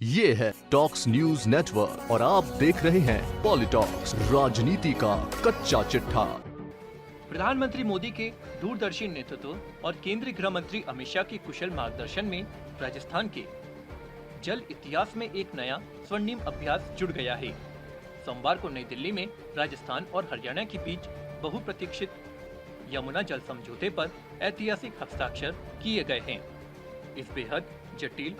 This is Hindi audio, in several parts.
ये है टॉक्स न्यूज नेटवर्क और आप देख रहे हैं पॉलिटॉक्स, राजनीति का कच्चा चिट्ठा। प्रधानमंत्री मोदी के दूरदर्शी नेतृत्व और केंद्रीय गृह मंत्री अमित शाह के कुशल मार्गदर्शन में राजस्थान के जल इतिहास में एक नया स्वर्णिम अभ्यास जुड़ गया है। सोमवार को नई दिल्ली में राजस्थान और हरियाणा के बीच बहुप्रतीक्षित यमुना जल समझौते पर ऐतिहासिक हस्ताक्षर किए गए हैं। इस बेहद जटिल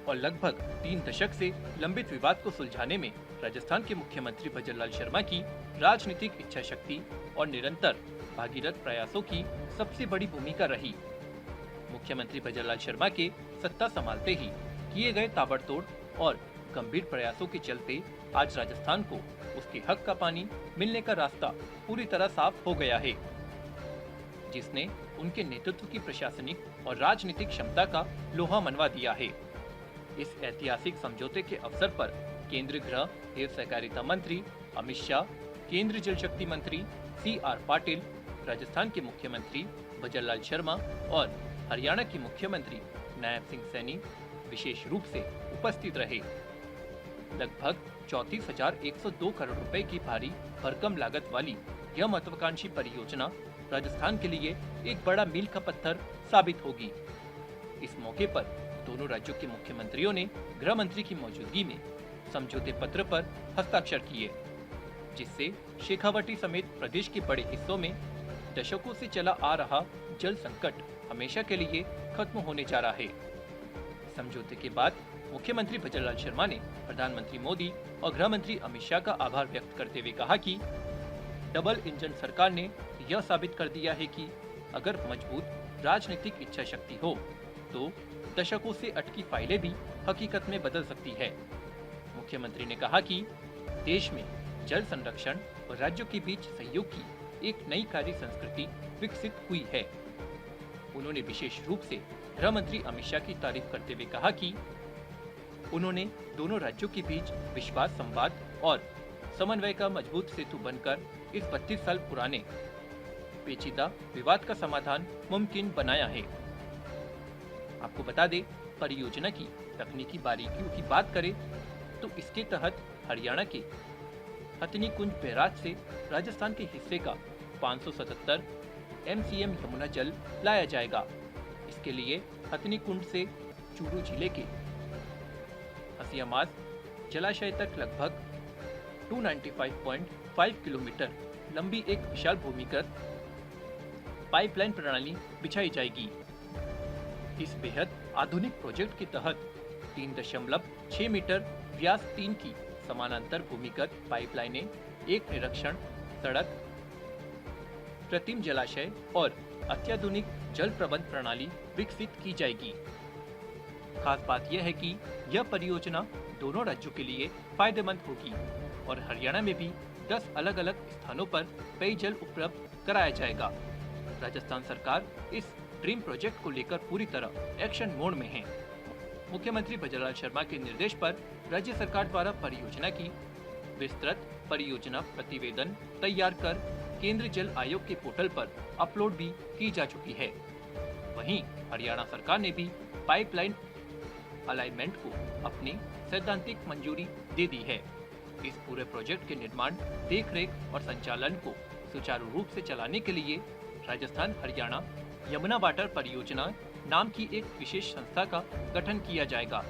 और लगभग 3 दशक से लंबित विवाद को सुलझाने में राजस्थान के मुख्यमंत्री भजनलाल शर्मा की राजनीतिक इच्छा शक्ति और निरंतर भागीरथ प्रयासों की सबसे बड़ी भूमिका रही। मुख्यमंत्री भजनलाल शर्मा के सत्ता संभालते ही किए गए ताबड़तोड़ और गंभीर प्रयासों के चलते आज राजस्थान को उसके हक का पानी मिलने का रास्ता पूरी तरह साफ हो गया है, जिसने उनके नेतृत्व की प्रशासनिक और राजनीतिक क्षमता का लोहा मनवा दिया है। इस ऐतिहासिक समझौते के अवसर पर केंद्रीय गृह एवं सहकारिता मंत्री अमित शाह, केंद्रीय जल शक्ति मंत्री CR पाटिल, राजस्थान के मुख्यमंत्री भजनलाल शर्मा और हरियाणा की मुख्यमंत्री नायब सिंह सैनी विशेष रूप से उपस्थित रहे। लगभग 34,102 करोड़ रुपए की भारी भरकम लागत वाली यह महत्वाकांक्षी परियोजना राजस्थान के लिए एक बड़ा मील का पत्थर साबित होगी। इस मौके पर दोनों राज्यों के मुख्यमंत्रियों ने गृह मंत्री की मौजूदगी में समझौते पत्र पर हस्ताक्षर किए, जिससे शेखावाटी समेत प्रदेश के बड़े हिस्सों में दशकों से चला आ रहा जल संकट हमेशा के लिए खत्म होने जा रहा है। समझौते के बाद मुख्यमंत्री भजनलाल शर्मा ने प्रधानमंत्री मोदी और गृह मंत्री अमित शाह का आभार व्यक्त करते हुए कहा कि डबल इंजन सरकार ने यह साबित कर दिया है कि अगर मजबूत राजनीतिक इच्छा शक्ति हो तो दशकों से अटकी फाइलें भी हकीकत में बदल सकती है। मुख्यमंत्री ने कहा कि देश में जल संरक्षण और राज्यों के बीच सहयोग की एक नई कार्य संस्कृति विकसित हुई है। उन्होंने विशेष रूप से गृह मंत्री अमित शाह की तारीफ करते हुए कहा कि उन्होंने दोनों राज्यों के बीच विश्वास, संवाद और समन्वय का मजबूत सेतु बनकर इस 32 साल पुराने पेचीदा विवाद का समाधान मुमकिन बनाया है। आपको बता दें, परियोजना की तकनीकी बारीकियों की बात करें तो इसके तहत हरियाणा के हथनी कुंज बैराज से राजस्थान के हिस्से का 577 MCM यमुना जल लाया जाएगा। इसके लिए हथनी कुंड से चूरू जिले के हसियामाद जलाशय तक लगभग 295.5 किलोमीटर लंबी एक विशाल भूमिगत पाइपलाइन प्रणाली बिछाई जाएगी। इस बेहद आधुनिक प्रोजेक्ट के तहत 3.6 मीटर व्यास 3 की समानांतर भूमिगत पाइपलाइनें, एक निरीक्षण सड़क, कृत्रिम जलाशय और अत्याधुनिक जल प्रबंध प्रणाली विकसित की जाएगी। खास बात यह है कि यह परियोजना दोनों राज्यों के लिए फायदेमंद होगी और हरियाणा में भी 10 अलग-अलग स्थानों पर पेयजल उपलब्ध कराया जाएगा। राजस्थान सरकार इस ड्रीम प्रोजेक्ट को लेकर पूरी तरह एक्शन मोड में है। मुख्यमंत्री भजनलाल शर्मा के निर्देश पर राज्य सरकार द्वारा परियोजना की विस्तृत परियोजना प्रतिवेदन तैयार कर केंद्रीय जल आयोग के पोर्टल पर अपलोड भी की जा चुकी है। वहीं हरियाणा सरकार ने भी पाइपलाइन अलाइनमेंट को अपनी सैद्धांतिक मंजूरी दे दी है। इस पूरे प्रोजेक्ट के निर्माण, देखरेख और संचालन को सुचारू रूप से चलाने के लिए राजस्थान हरियाणा यमुना वाटर परियोजना नाम की एक विशेष संस्था का गठन किया जाएगा,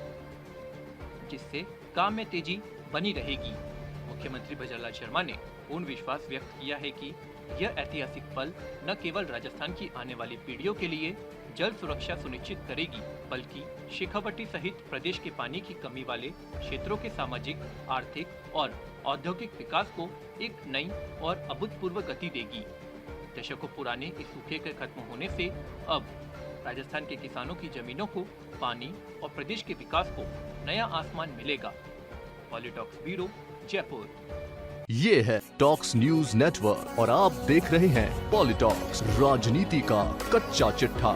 जिससे काम में तेजी बनी रहेगी। मुख्यमंत्री भजनलाल शर्मा ने पूर्ण विश्वास व्यक्त किया है कि यह ऐतिहासिक पल न केवल राजस्थान की आने वाली पीढ़ियों के लिए जल सुरक्षा सुनिश्चित करेगी, बल्कि शेखावाटी सहित प्रदेश के पानी की कमी वाले क्षेत्रों के सामाजिक, आर्थिक और औद्योगिक विकास को एक नई और अभूतपूर्व गति देगी। दशकों पुराने इस सूखे के खत्म होने से अब राजस्थान के किसानों की जमीनों को पानी और प्रदेश के विकास को नया आसमान मिलेगा। पॉलिटॉक्स ब्यूरो, जयपुर। ये है टॉक्स न्यूज नेटवर्क और आप देख रहे हैं पॉलिटॉक्स, राजनीति का कच्चा चिट्ठा।